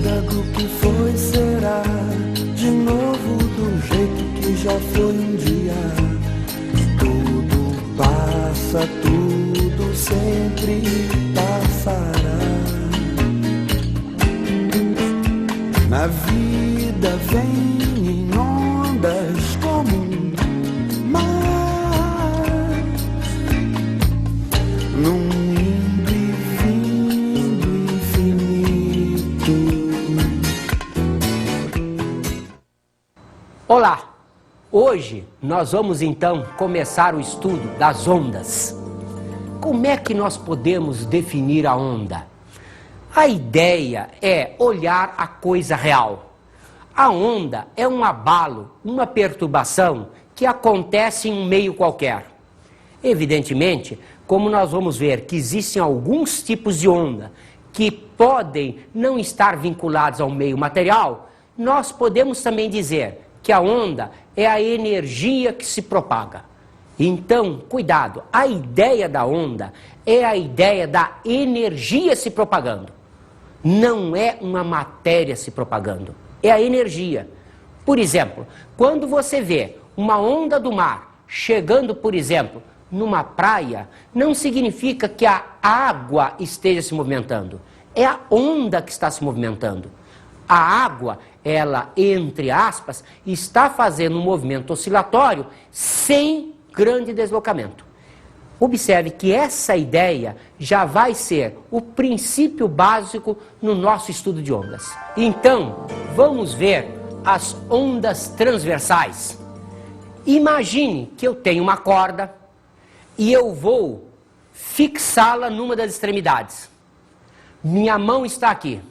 Nada do que foi será de novo do jeito que já foi um dia. Tudo passa, tudo sempre passará. Na vida vem em ondas como um mar, num indo e vindo infinito. Olá! Hoje nós vamos então começar o estudo das ondas. Como é que nós podemos definir a onda? A ideia é olhar a coisa real. A onda é um abalo, uma perturbação que acontece em um meio qualquer. Evidentemente, como nós vamos ver que existem alguns tipos de onda que podem não estar vinculados ao meio material, nós podemos também dizer que a onda é a energia que se propaga. Então, cuidado, a ideia da onda é a ideia da energia se propagando. Não é uma matéria se propagando, é a energia. Por exemplo, quando você vê uma onda do mar chegando, por exemplo, numa praia, não significa que a água esteja se movimentando, é a onda que está se movimentando. A água, ela, entre aspas, está fazendo um movimento oscilatório sem grande deslocamento. Observe que essa ideia já vai ser o princípio básico no nosso estudo de ondas. Então, vamos ver as ondas transversais. Imagine que eu tenho uma corda e eu vou fixá-la numa das extremidades. Minha mão está aqui.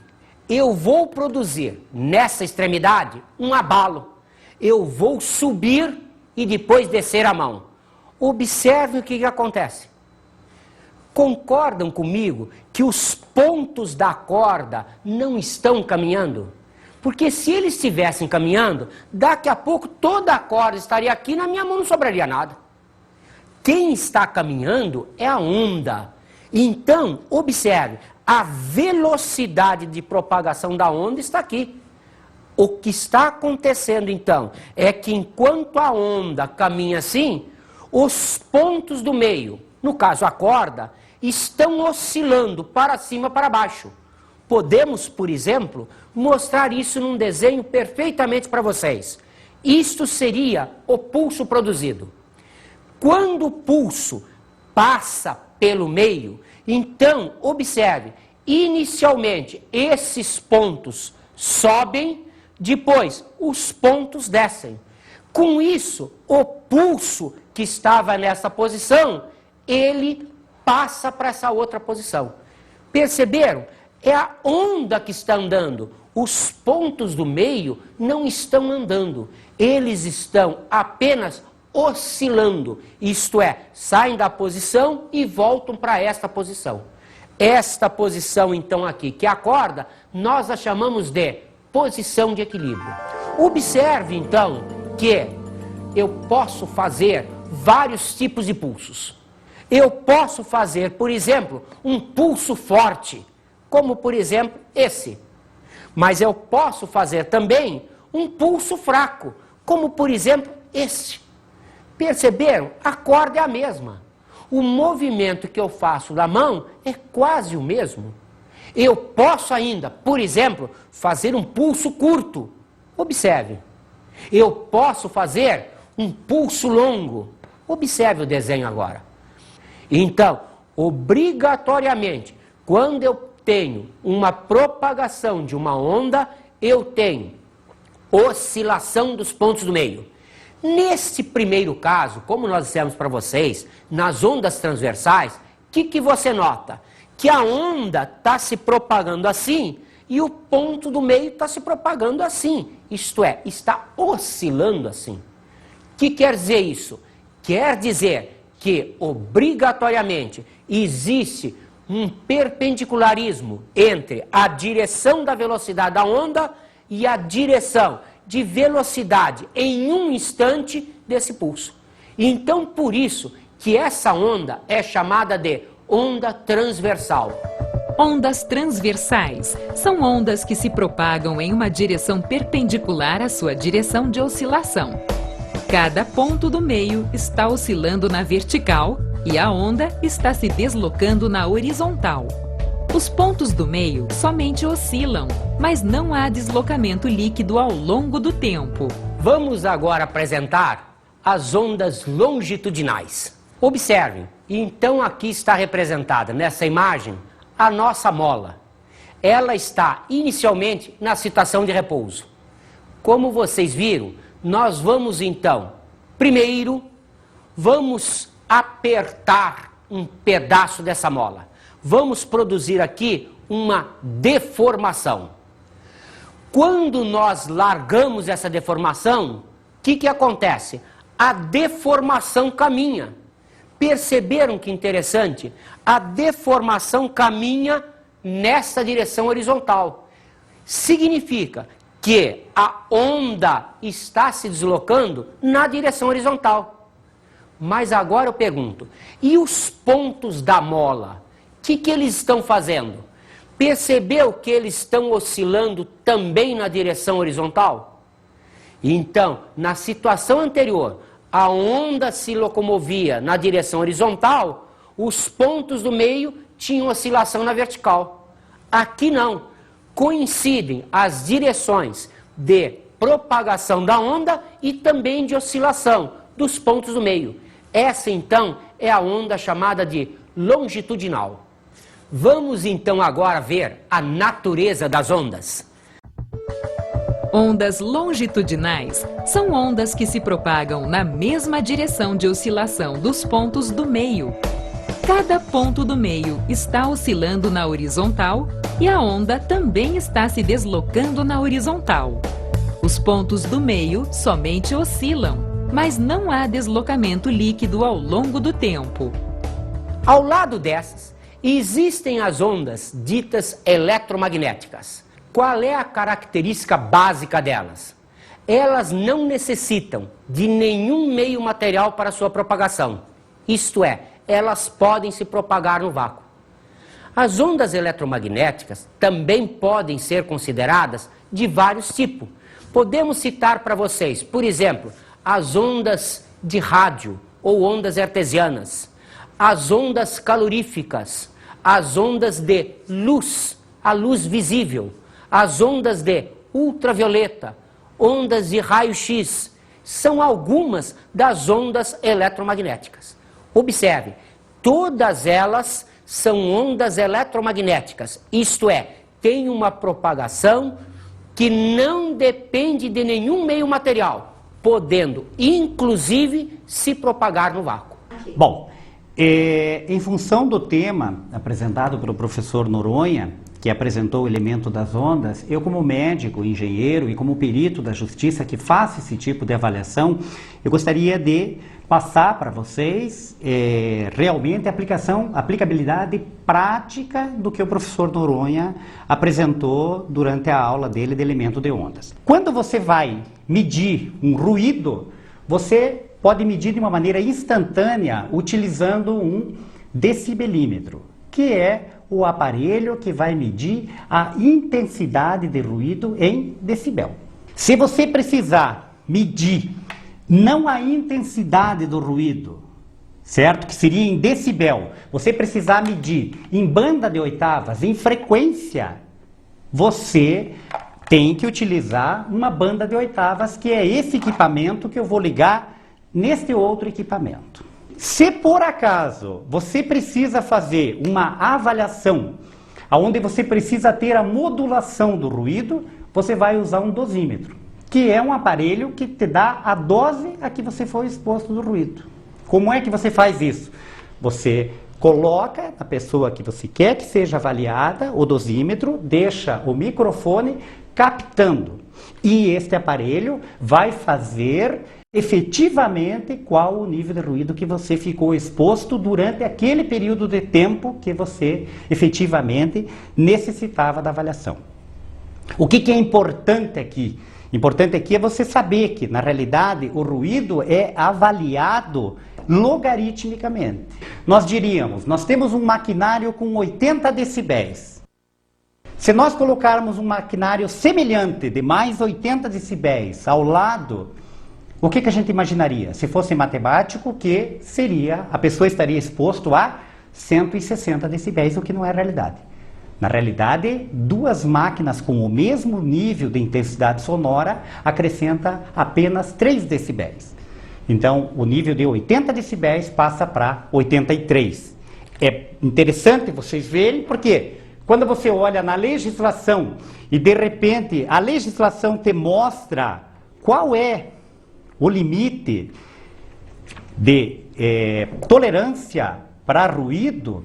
Eu vou produzir nessa extremidade um abalo. Eu vou subir e depois descer a mão. Observe o que acontece. Concordam comigo que os pontos da corda não estão caminhando? Porque se eles estivessem caminhando, daqui a pouco toda a corda estaria aqui e na minha mão não sobraria nada. Quem está caminhando é a onda. Então, observe, a velocidade de propagação da onda está aqui. O que está acontecendo então é que enquanto a onda caminha assim, os pontos do meio, no caso a corda, estão oscilando para cima e para baixo. Podemos, por exemplo, mostrar isso num desenho perfeitamente para vocês. Isto seria o pulso produzido. Quando o pulso passa pelo meio, então, observe, inicialmente esses pontos sobem, depois os pontos descem. Com isso, o pulso que estava nessa posição, ele passa para essa outra posição. Perceberam? É a onda que está andando. Os pontos do meio não estão andando. Eles estão apenas oscilando. Isto é, saem da posição e voltam para esta posição. Esta posição, então, aqui, que é a corda, nós a chamamos de posição de equilíbrio. Observe, então, que eu posso fazer vários tipos de pulsos. Eu posso fazer, por exemplo, um pulso forte, como por exemplo esse. Mas eu posso fazer também um pulso fraco, como por exemplo este. Perceberam? A corda é a mesma. O movimento que eu faço da mão é quase o mesmo. Eu posso ainda, por exemplo, fazer um pulso curto. Observe. Eu posso fazer um pulso longo. Observe o desenho agora. Então, obrigatoriamente, quando eu tenho uma propagação de uma onda, eu tenho oscilação dos pontos do meio. Neste primeiro caso, como nós dissemos para vocês, nas ondas transversais, o que você nota? Que a onda está se propagando assim e o ponto do meio está se propagando assim. Isto é, está oscilando assim. O que quer dizer isso? Quer dizer que, obrigatoriamente, existe um perpendicularismo entre a direção da velocidade da onda e a direção de velocidade em um instante desse pulso. Então, por isso que essa onda é chamada de onda transversal. Ondas transversais são ondas que se propagam em uma direção perpendicular à sua direção de oscilação. Cada ponto do meio está oscilando na vertical e a onda está se deslocando na horizontal. Os pontos do meio somente oscilam, mas não há deslocamento líquido ao longo do tempo. Vamos agora apresentar as ondas longitudinais. Observem, então aqui está representada nessa imagem a nossa mola. Ela está inicialmente na situação de repouso. Como vocês viram, nós vamos então, primeiro, vamos apertar um pedaço dessa mola. Vamos produzir aqui uma deformação. Quando nós largamos essa deformação, o que acontece? A deformação caminha. Perceberam que interessante? A deformação caminha nessa direção horizontal. Significa que a onda está se deslocando na direção horizontal. Mas agora eu pergunto, e os pontos da mola? O que eles estão fazendo? Percebeu que eles estão oscilando também na direção horizontal? Então, na situação anterior, a onda se locomovia na direção horizontal, os pontos do meio tinham oscilação na vertical. Aqui não. Coincidem as direções de propagação da onda e também de oscilação dos pontos do meio. Essa, então, é a onda chamada de longitudinal. Vamos, então, agora ver a natureza das ondas. Ondas longitudinais são ondas que se propagam na mesma direção de oscilação dos pontos do meio. Cada ponto do meio está oscilando na horizontal e a onda também está se deslocando na horizontal. Os pontos do meio somente oscilam, mas não há deslocamento líquido ao longo do tempo. Ao lado dessas, existem as ondas ditas eletromagnéticas. Qual é a característica básica delas? Elas não necessitam de nenhum meio material para sua propagação. Isto é, elas podem se propagar no vácuo. As ondas eletromagnéticas também podem ser consideradas de vários tipos. Podemos citar para vocês, por exemplo, as ondas de rádio ou ondas hertzianas, as ondas caloríficas, as ondas de luz, a luz visível, as ondas de ultravioleta, ondas de raio-x, são algumas das ondas eletromagnéticas. Observe, todas elas são ondas eletromagnéticas, isto é, tem uma propagação que não depende de nenhum meio material, podendo, inclusive, se propagar no vácuo. Bom, em função do tema apresentado pelo professor Noronha, que apresentou o elemento das ondas, eu como médico, engenheiro e como perito da justiça que faço esse tipo de avaliação, eu gostaria de passar para vocês realmente a aplicabilidade prática do que o professor Noronha apresentou durante a aula dele de elemento de ondas. Quando você vai medir um ruído, você pode medir de uma maneira instantânea utilizando um decibelímetro, que é o aparelho que vai medir a intensidade de ruído em decibel. Se você precisar medir não a intensidade do ruído, certo? Que seria em decibel, você precisar medir em banda de oitavas, em frequência, você tem que utilizar uma banda de oitavas, que é esse equipamento que eu vou ligar neste outro equipamento. Se por acaso você precisa fazer uma avaliação onde você precisa ter a modulação do ruído, você vai usar um dosímetro, que é um aparelho que te dá a dose a que você foi exposto do ruído. Como é que você faz isso? Você coloca a pessoa que você quer que seja avaliada, o dosímetro, deixa o microfone captando. E este aparelho vai fazer efetivamente qual o nível de ruído que você ficou exposto durante aquele período de tempo que você efetivamente necessitava da avaliação. O que é importante aqui? Importante aqui é você saber que, na realidade, o ruído é avaliado logaritmicamente. Nós diríamos, nós temos um maquinário com 80 decibéis. Se nós colocarmos um maquinário semelhante de mais 80 decibéis ao lado, o que a gente imaginaria? Se fosse matemático, que seria, a pessoa estaria exposto a 160 decibéis, o que não é realidade. Na realidade, duas máquinas com o mesmo nível de intensidade sonora acrescenta apenas 3 decibéis. Então, o nível de 80 decibéis passa para 83. É interessante vocês verem, porque quando você olha na legislação e de repente a legislação te mostra qual é o limite de tolerância para ruído,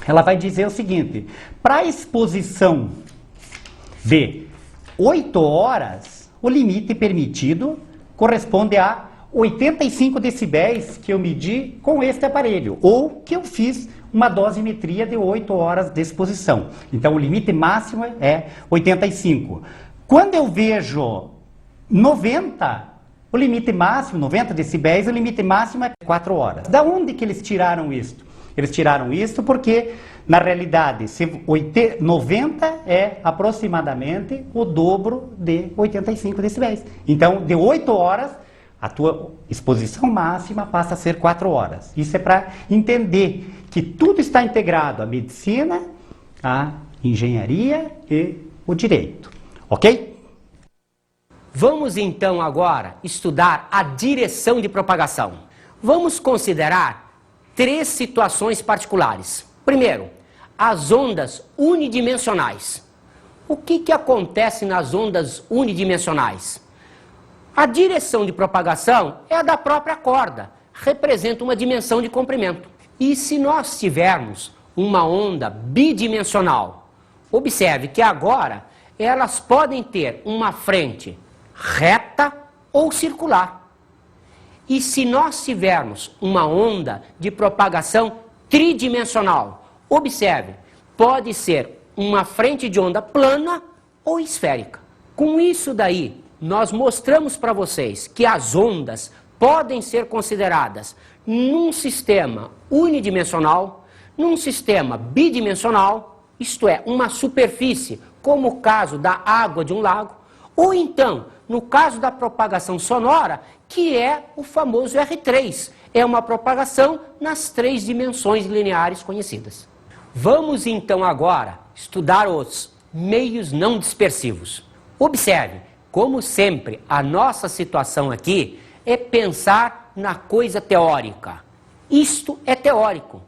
ela vai dizer o seguinte: para exposição de 8 horas, o limite permitido corresponde a 85 decibéis que eu medi com este aparelho, ou que eu fiz uma dosimetria de 8 horas de exposição. Então, o limite máximo é 85. Quando eu vejo 90, o limite máximo, 90 decibéis, o limite máximo é 4 horas. Da onde que eles tiraram isto? Eles tiraram isto porque, na realidade, 90 é aproximadamente o dobro de 85 decibéis. Então, de 8 horas, a tua exposição máxima passa a ser 4 horas. Isso é para entender que tudo está integrado, a medicina, a engenharia e o direito. Ok? Vamos então agora estudar a direção de propagação. Vamos considerar 3 situações particulares. Primeiro, as ondas unidimensionais. O que acontece nas ondas unidimensionais? A direção de propagação é a da própria corda, representa uma dimensão de comprimento. E se nós tivermos uma onda bidimensional, observe que agora elas podem ter uma frente reta ou circular. E se nós tivermos uma onda de propagação tridimensional, observe, pode ser uma frente de onda plana ou esférica. Com isso daí, nós mostramos para vocês que as ondas podem ser consideradas num sistema unidimensional, num sistema bidimensional, isto é, uma superfície, como o caso da água de um lago, ou então, no caso da propagação sonora, que é o famoso R3, é uma propagação nas 3 dimensões lineares conhecidas. Vamos então agora estudar os meios não dispersivos. Observe, como sempre, a nossa situação aqui é pensar na coisa teórica. Isto é teórico.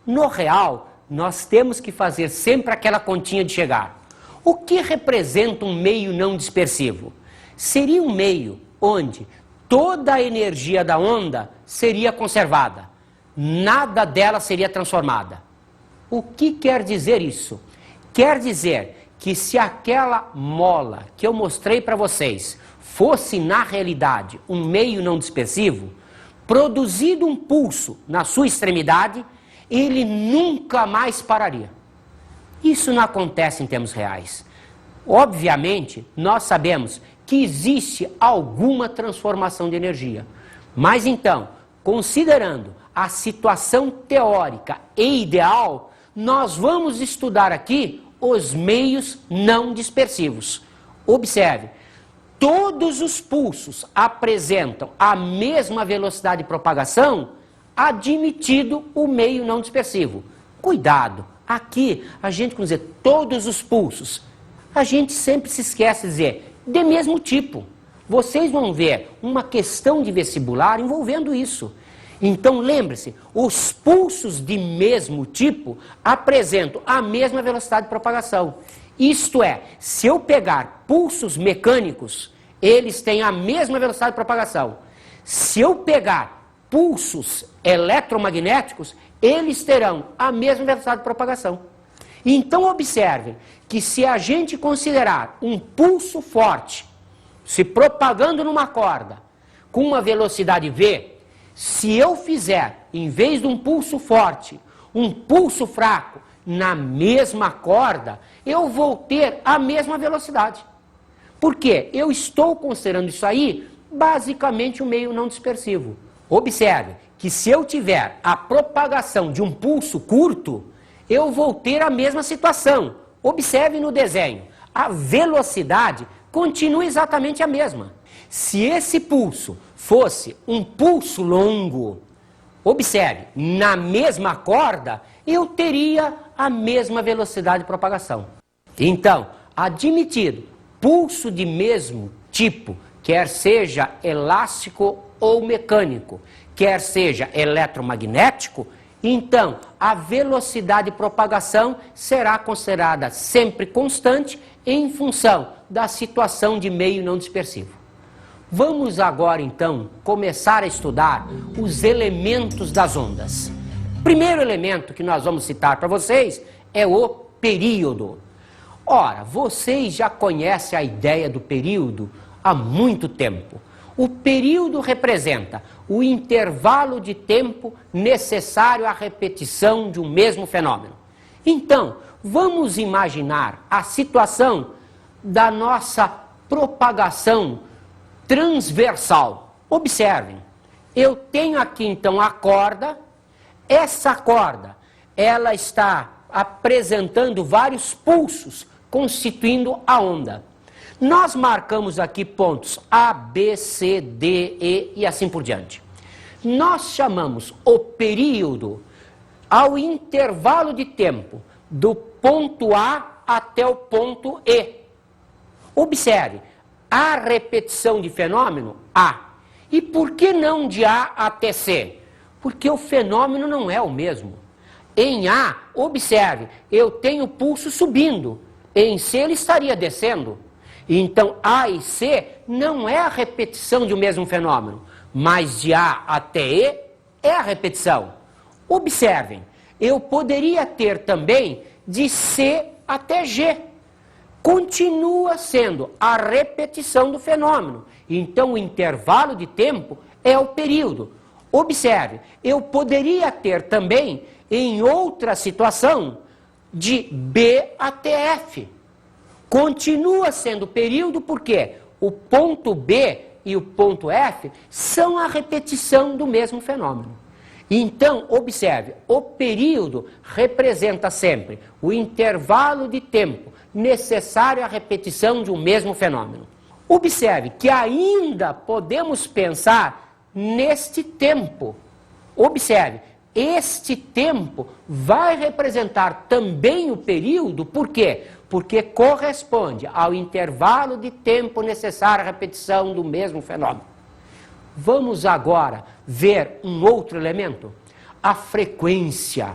No real, nós temos que fazer sempre aquela continha de chegar. O que representa um meio não dispersivo? Seria um meio onde toda a energia da onda seria conservada, nada dela seria transformada. O que quer dizer isso? Quer dizer que se aquela mola que eu mostrei para vocês fosse, na realidade, um meio não dispersivo, produzido um pulso na sua extremidade, ele nunca mais pararia. Isso não acontece em termos reais. Obviamente, nós sabemos que existe alguma transformação de energia. Mas então, considerando a situação teórica e ideal, nós vamos estudar aqui os meios não dispersivos. Observe, todos os pulsos apresentam a mesma velocidade de propagação, admitido o meio não dispersivo. Cuidado, aqui a gente, quando dizer todos os pulsos, a gente sempre se esquece de dizer de mesmo tipo. Vocês vão ver uma questão de vestibular envolvendo isso. Então lembre-se, os pulsos de mesmo tipo apresentam a mesma velocidade de propagação. Isto é, se eu pegar pulsos mecânicos, eles têm a mesma velocidade de propagação. Se eu pegar pulsos eletromagnéticos, eles terão a mesma velocidade de propagação. Então observem que se a gente considerar um pulso forte se propagando numa corda com uma velocidade V, se eu fizer, em vez de um pulso forte, um pulso fraco na mesma corda, eu vou ter a mesma velocidade. Por quê? Eu estou considerando isso aí basicamente um meio não dispersivo. Observe que se eu tiver a propagação de um pulso curto, eu vou ter a mesma situação. observe no desenho, a velocidade continua exatamente a mesma. Se esse pulso fosse um pulso longo, observe, na mesma corda, eu teria a mesma velocidade de propagação. Então, admitido, pulso de mesmo tipo, quer seja elástico ou mecânico, quer seja eletromagnético, então a velocidade de propagação será considerada sempre constante em função da situação de meio não dispersivo. Vamos agora então começar a estudar os elementos das ondas. Primeiro elemento que nós vamos citar para vocês é o período. Ora, vocês já conhecem a ideia do período há muito tempo. O período representa o intervalo de tempo necessário à repetição de um mesmo fenômeno. Então, vamos imaginar a situação da nossa propagação transversal. Observem, eu tenho aqui então a corda, essa corda, ela está apresentando vários pulsos, constituindo a onda. Nós marcamos aqui pontos A, B, C, D, E assim por diante. Nós chamamos o período ao intervalo de tempo do ponto A até o ponto E. Observe, a repetição de fenômeno A. E por que não de A até C? Porque o fenômeno não é o mesmo. Em A, observe, eu tenho o pulso subindo. Em C ele estaria descendo. Então A e C não é a repetição de um mesmo fenômeno, mas de A até E é a repetição. Observem, eu poderia ter também de C até G. Continua sendo a repetição do fenômeno. Então o intervalo de tempo é o período. Observe, eu poderia ter também, em outra situação, de B até F. Continua sendo período porque o ponto B e o ponto F são a repetição do mesmo fenômeno. Então, observe, o período representa sempre o intervalo de tempo necessário à repetição de um mesmo fenômeno. Observe que ainda podemos pensar neste tempo. Observe, este tempo vai representar também o período, por quê? Porque corresponde ao intervalo de tempo necessário à repetição do mesmo fenômeno. Vamos agora ver um outro elemento, a frequência.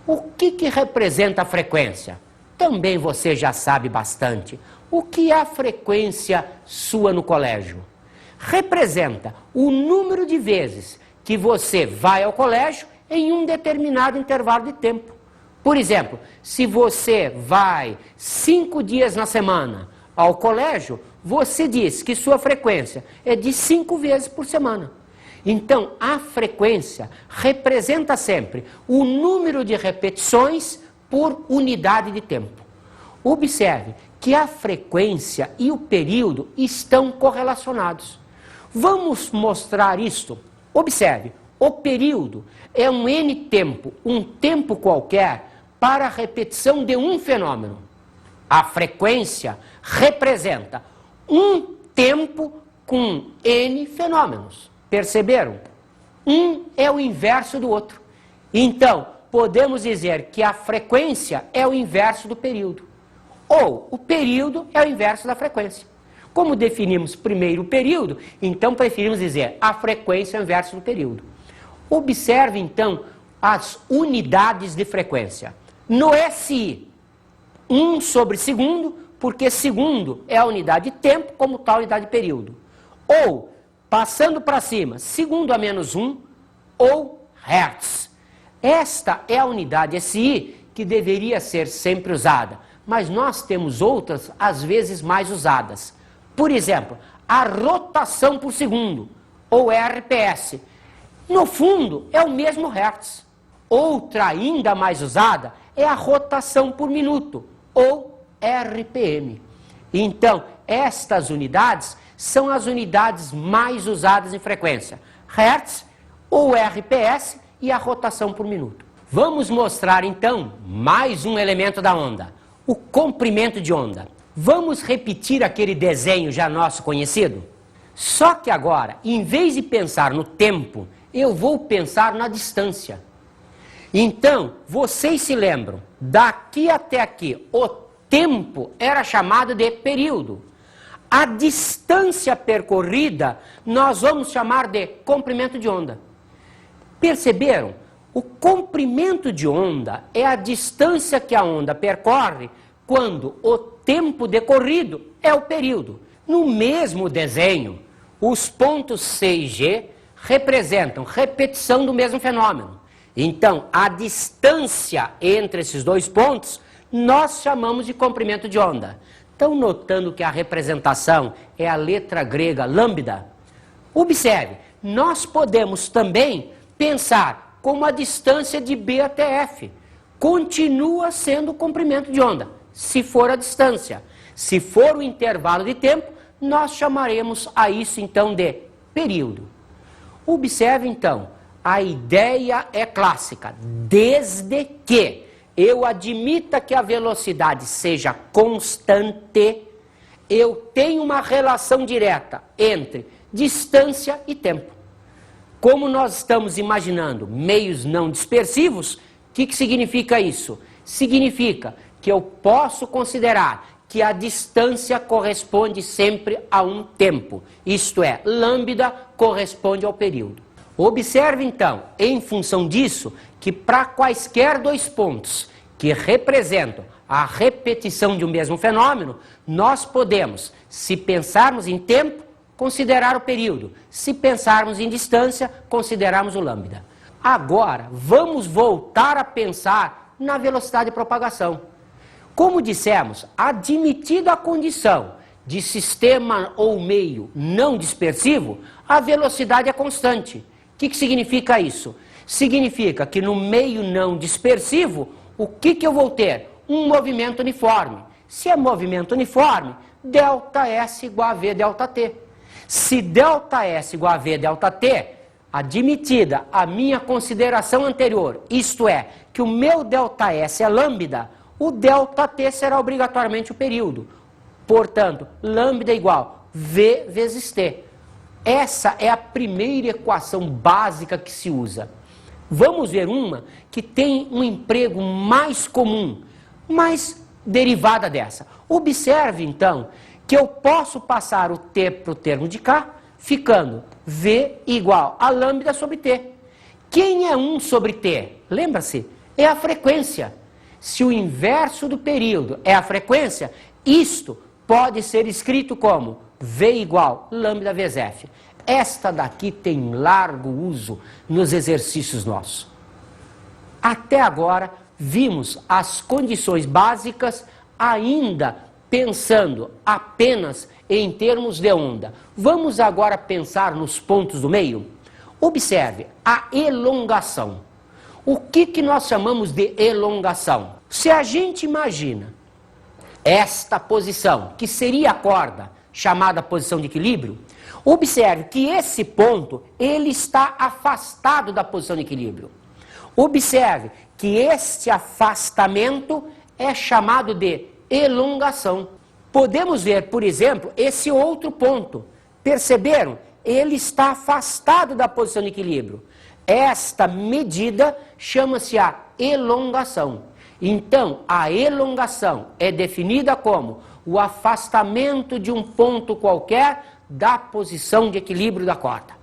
O que representa a frequência? Também você já sabe bastante. O que é a frequência sua no colégio? Representa o número de vezes que você vai ao colégio em um determinado intervalo de tempo. Por exemplo, se você vai 5 dias na semana ao colégio, você diz que sua frequência é de 5 vezes por semana. Então, a frequência representa sempre o número de repetições por unidade de tempo. Observe que a frequência e o período estão correlacionados. Vamos mostrar isto. Observe, o período é um N tempo, um tempo qualquer, para a repetição de um fenômeno. A frequência representa um tempo com N fenômenos. Perceberam? Um é o inverso do outro. Então, podemos dizer que a frequência é o inverso do período. Ou o período é o inverso da frequência. Como definimos primeiro o período, então preferimos dizer a frequência é o inverso do período. Observe então as unidades de frequência. No SI, 1 sobre segundo, porque segundo é a unidade de tempo, como tal unidade de período. Ou, passando para cima, segundo a menos 1, ou hertz. Esta é a unidade SI que deveria ser sempre usada, mas nós temos outras, às vezes, mais usadas. Por exemplo, a rotação por segundo, ou RPS. No fundo, é o mesmo hertz. Outra ainda mais usada é a rotação por minuto, ou RPM. Então, estas unidades são as unidades mais usadas em frequência. Hertz, ou RPS e a rotação por minuto. Vamos mostrar então mais um elemento da onda, o comprimento de onda. Vamos repetir aquele desenho já nosso conhecido? Só que agora, em vez de pensar no tempo, eu vou pensar na distância. Então, vocês se lembram, daqui até aqui, o tempo era chamado de período. A distância percorrida, nós vamos chamar de comprimento de onda. Perceberam? O comprimento de onda é a distância que a onda percorre quando o tempo decorrido é o período. No mesmo desenho, os pontos C e G representam repetição do mesmo fenômeno. Então, a distância entre esses dois pontos, nós chamamos de comprimento de onda. Estão notando que a representação é a letra grega lambda? Observe, nós podemos também pensar como a distância de B até F. Continua sendo o comprimento de onda, se for a distância. Se for o intervalo de tempo, nós chamaremos a isso então de período. Observe então, a ideia é clássica, desde que eu admita que a velocidade seja constante, eu tenho uma relação direta entre distância e tempo. Como nós estamos imaginando meios não dispersivos, o que significa isso? Significa que eu posso considerar que a distância corresponde sempre a um tempo, isto é, lambda corresponde ao período. Observe então, em função disso, que para quaisquer dois pontos que representam a repetição de um mesmo fenômeno, nós podemos, se pensarmos em tempo, considerar o período. Se pensarmos em distância, considerarmos o lambda. Agora, vamos voltar a pensar na velocidade de propagação. Como dissemos, admitida a condição de sistema ou meio não dispersivo, a velocidade é constante. O que significa isso? Significa que no meio não dispersivo, o que eu vou ter? Um movimento uniforme. Se é movimento uniforme, ΔS igual a V ΔT. Se ΔS igual a V ΔT, admitida a minha consideração anterior, isto é, que o meu ΔS é lambda, o ΔT será obrigatoriamente o período. Portanto, lambda igual V vezes T. Essa é a primeira equação básica que se usa. Vamos ver uma que tem um emprego mais comum, mais derivada dessa. Observe, então, que eu posso passar o T para o termo de cá, ficando V igual a lambda sobre T. Quem é 1 sobre T? Lembra-se? É a frequência. Se o inverso do período é a frequência, isto pode ser escrito como V igual lambda vezes F. Esta daqui tem largo uso nos exercícios nossos. Até agora, vimos as condições básicas ainda pensando apenas em termos de onda. Vamos agora pensar nos pontos do meio? Observe a elongação. O que nós chamamos de elongação? Se a gente imagina esta posição, que seria a corda, chamada posição de equilíbrio, observe que esse ponto, ele está afastado da posição de equilíbrio. Observe que este afastamento é chamado de elongação. Podemos ver, por exemplo, esse outro ponto. Perceberam? Ele está afastado da posição de equilíbrio. Esta medida chama-se a elongação. Então, a elongação é definida como o afastamento de um ponto qualquer da posição de equilíbrio da corda.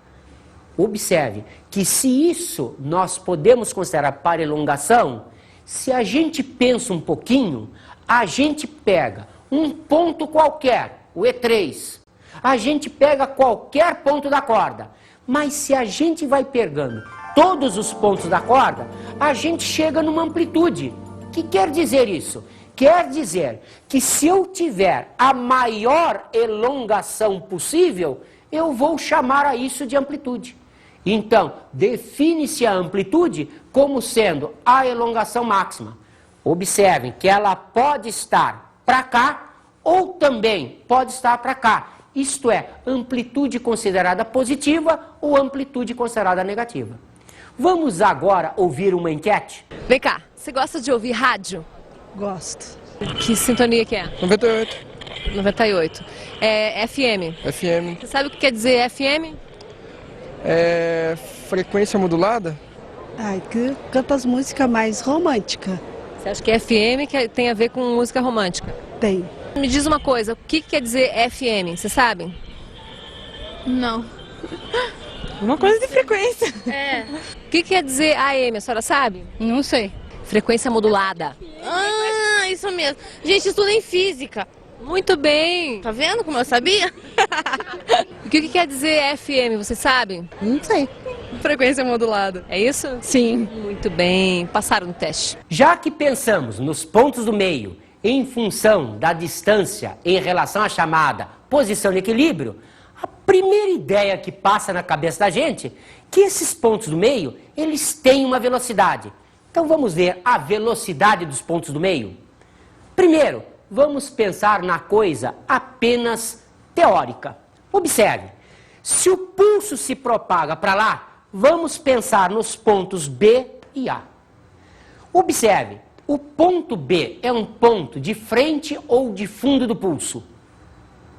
Observe que se isso nós podemos considerar para elongação, se a gente pensa um pouquinho, a gente pega um ponto qualquer, o E3, a gente pega qualquer ponto da corda, mas se a gente vai pegando todos os pontos da corda, a gente chega numa amplitude. O que quer dizer isso? Quer dizer que se eu tiver a maior elongação possível, eu vou chamar a isso de amplitude. Então, define-se a amplitude como sendo a elongação máxima. Observem que ela pode estar para cá ou também pode estar para cá. Isto é, amplitude considerada positiva ou amplitude considerada negativa. Vamos agora ouvir uma enquete? Vem cá, você gosta de ouvir rádio? Gosto. Que sintonia que é? 98. 98. É FM. FM. Você sabe o que quer dizer FM? É frequência modulada? Ai, que canta as músicas mais românticas. Você acha que é FM que tem a ver com música romântica? Tem. Me diz uma coisa, o que quer dizer FM? Você sabe? Não. Uma coisa de frequência. É. O que quer dizer AM? A senhora sabe? Não sei. Frequência modulada. Ah, isso mesmo. Gente, estuda em física. Muito bem. Tá vendo como eu sabia? O que quer dizer FM? Você sabe? Não sei. Frequência modulada. É isso? Sim. Muito bem. Passaram no teste. Já que pensamos nos pontos do meio em função da distância em relação à chamada posição de equilíbrio, a primeira ideia que passa na cabeça da gente é que esses pontos do meio, eles têm uma velocidade. Então vamos ver a velocidade dos pontos do meio. Primeiro, vamos pensar na coisa apenas teórica. Observe, se o pulso se propaga para lá, vamos pensar nos pontos B e A. Observe, o ponto B é um ponto de frente ou de fundo do pulso?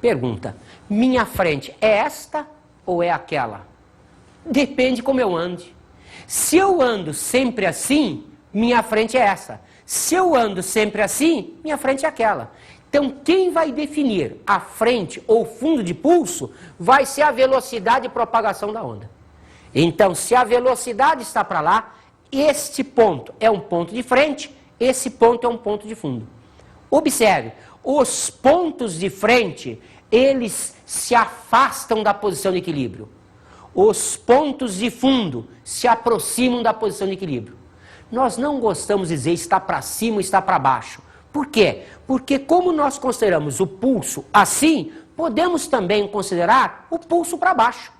Pergunta, minha frente é esta ou é aquela? Depende como eu ande. Se eu ando sempre assim, minha frente é essa. Se eu ando sempre assim, minha frente é aquela. Então, quem vai definir a frente ou fundo de pulso vai ser a velocidade de propagação da onda. Então, se a velocidade está para lá, este ponto é um ponto de frente, esse ponto é um ponto de fundo. Observe, os pontos de frente, eles se afastam da posição de equilíbrio. Os pontos de fundo se aproximam da posição de equilíbrio. Nós não gostamos de dizer está para cima ou está para baixo. Por quê? Porque como nós consideramos o pulso assim, podemos também considerar o pulso para baixo.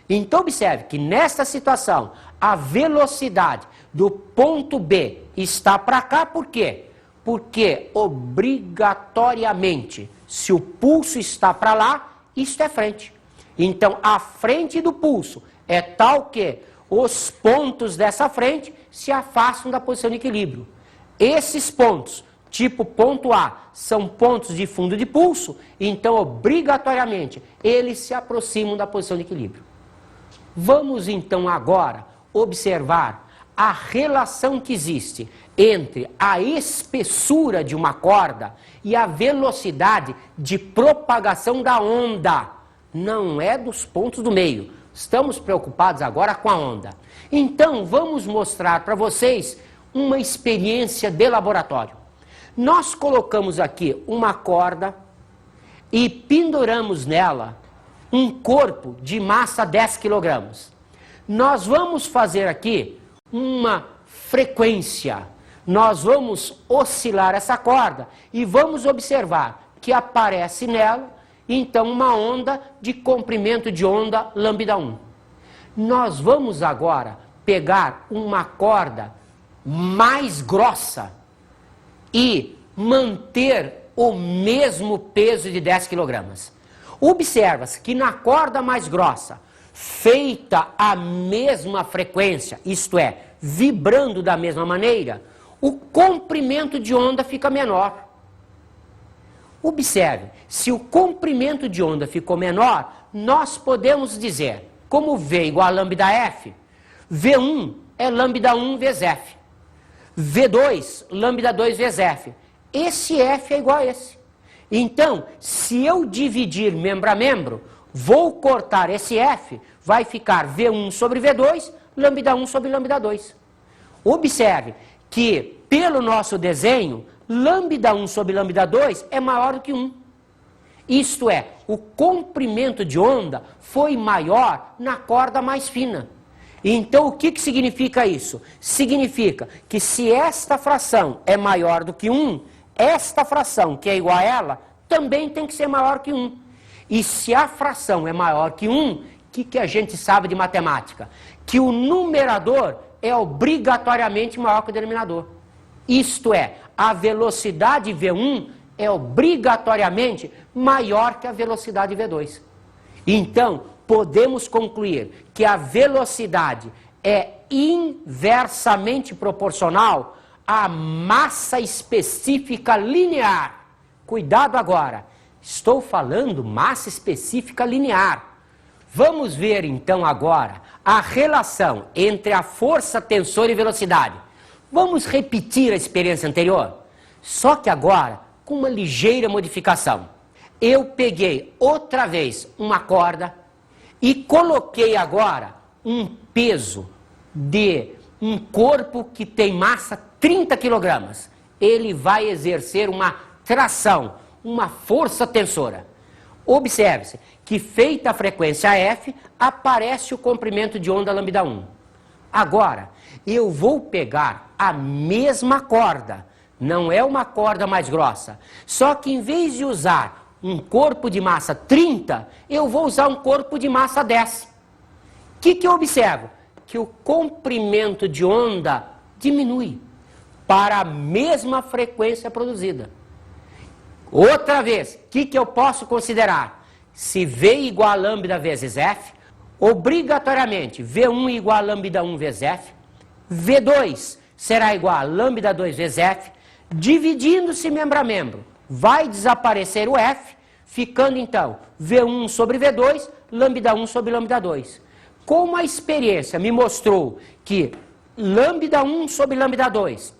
Então observe que nesta situação, a velocidade do ponto B está para cá, por quê? Porque obrigatoriamente, se o pulso está para lá, isto é frente. Então a frente do pulso é tal que os pontos dessa frente se afastam da posição de equilíbrio. Esses pontos, tipo ponto A, são pontos de fundo de pulso, então obrigatoriamente eles se aproximam da posição de equilíbrio. Vamos então agora observar a relação que existe entre a espessura de uma corda e a velocidade de propagação da onda. Não é dos pontos do meio. Estamos preocupados agora com a onda. Então, vamos mostrar para vocês uma experiência de laboratório. Nós colocamos aqui uma corda e penduramos nela um corpo de massa 10 kg. Nós vamos fazer aqui uma frequência. Nós vamos oscilar essa corda e vamos observar que aparece nela, então, uma onda de comprimento de onda lambda 1. Nós vamos agora pegar uma corda mais grossa e manter o mesmo peso de 10 kg. Observa-se que na corda mais grossa, feita a mesma frequência, isto é, vibrando da mesma maneira, o comprimento de onda fica menor. Observe, se o comprimento de onda ficou menor, nós podemos dizer, como V igual a lambda F, V1 é lambda 1 vezes F, V2, lambda 2 vezes F. Esse F é igual a esse. Então, se eu dividir membro a membro, vou cortar esse F, vai ficar V1 sobre V2, lambda 1 sobre lambda 2. Observe que, pelo nosso desenho, lambda 1 sobre lambda 2 é maior do que 1. Isto é, o comprimento de onda foi maior na corda mais fina. Então, o que significa isso? Significa que se esta fração é maior do que 1, esta fração, que é igual a ela, também tem que ser maior que 1. E se a fração é maior que 1, o que a gente sabe de matemática? Que o numerador é obrigatoriamente maior que o denominador. Isto é, a velocidade V1 é obrigatoriamente maior que a velocidade V2. Então, podemos concluir que a velocidade é inversamente proporcional a massa específica linear. Cuidado agora, estou falando massa específica linear. Vamos ver então agora a relação entre a força tensora e velocidade. Vamos repetir a experiência anterior, só que agora com uma ligeira modificação. Eu peguei outra vez uma corda e coloquei agora um peso de um corpo que tem massa 30 kg. Ele vai exercer uma tração, uma força tensora. Observe-se que, feita a frequência F, aparece o comprimento de onda lambda 1. Agora, eu vou pegar a mesma corda, não é uma corda mais grossa, só que em vez de usar um corpo de massa 30, eu vou usar um corpo de massa 10. O que eu observo? Que o comprimento de onda diminui para a mesma frequência produzida. Outra vez, o que eu posso considerar? Se V igual a lambda vezes F, obrigatoriamente V1 igual a lambda 1 vezes F, V2 será igual a lambda 2 vezes F, dividindo-se membro a membro, vai desaparecer o F, ficando então V1 sobre V2, lambda 1 sobre lambda 2. Como a experiência me mostrou que lambda 1 sobre lambda 2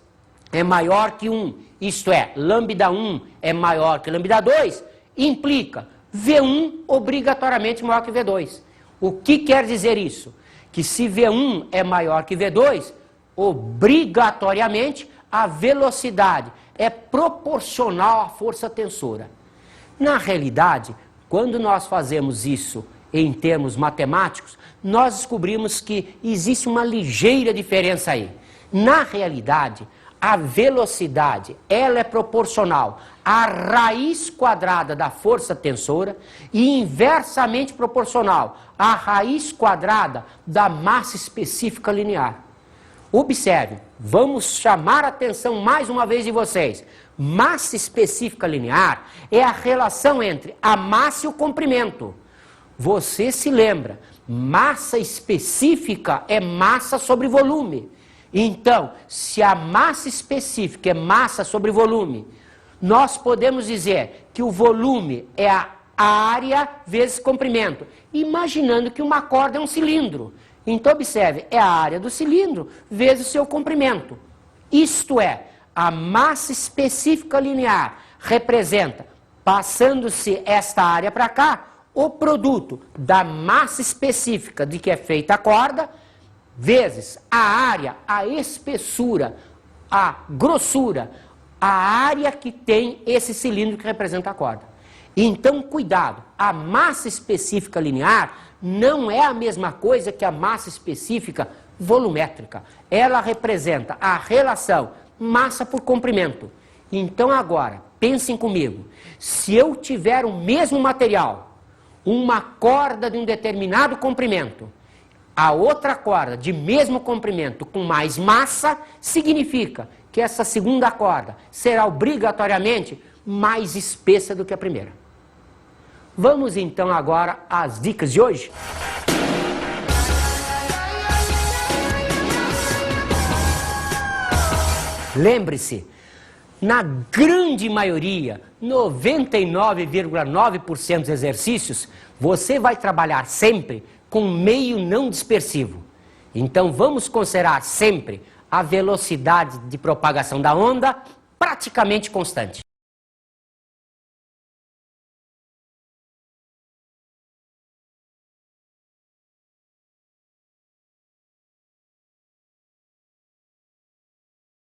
é maior que 1, isto é, lambda 1 é maior que lambda 2, implica V1 obrigatoriamente maior que V2. O que quer dizer isso? Que se V1 é maior que V2, obrigatoriamente a velocidade é proporcional à força tensora. Na realidade, quando nós fazemos isso em termos matemáticos, nós descobrimos que existe uma ligeira diferença aí. Na realidade, a velocidade, ela é proporcional à raiz quadrada da força tensora e inversamente proporcional à raiz quadrada da massa específica linear. Observe, vamos chamar a atenção mais uma vez de vocês. Massa específica linear é a relação entre a massa e o comprimento. Você se lembra, massa específica é massa sobre volume. Então, se a massa específica é massa sobre volume, nós podemos dizer que o volume é a área vezes comprimento, imaginando que uma corda é um cilindro. Então, observe, é a área do cilindro vezes o seu comprimento. Isto é, a massa específica linear representa, passando-se esta área para cá, o produto da massa específica de que é feita a corda, vezes a área, a espessura, a grossura, a área que tem esse cilindro que representa a corda. Então, cuidado, a massa específica linear não é a mesma coisa que a massa específica volumétrica. Ela representa a relação massa por comprimento. Então, agora, pensem comigo, se eu tiver o mesmo material, uma corda de um determinado comprimento, a outra corda de mesmo comprimento com mais massa, significa que essa segunda corda será obrigatoriamente mais espessa do que a primeira. Vamos então agora às dicas de hoje? Lembre-se, na grande maioria, 99,9% dos exercícios, você vai trabalhar sempre com meio não dispersivo. Então vamos considerar sempre a velocidade de propagação da onda praticamente constante.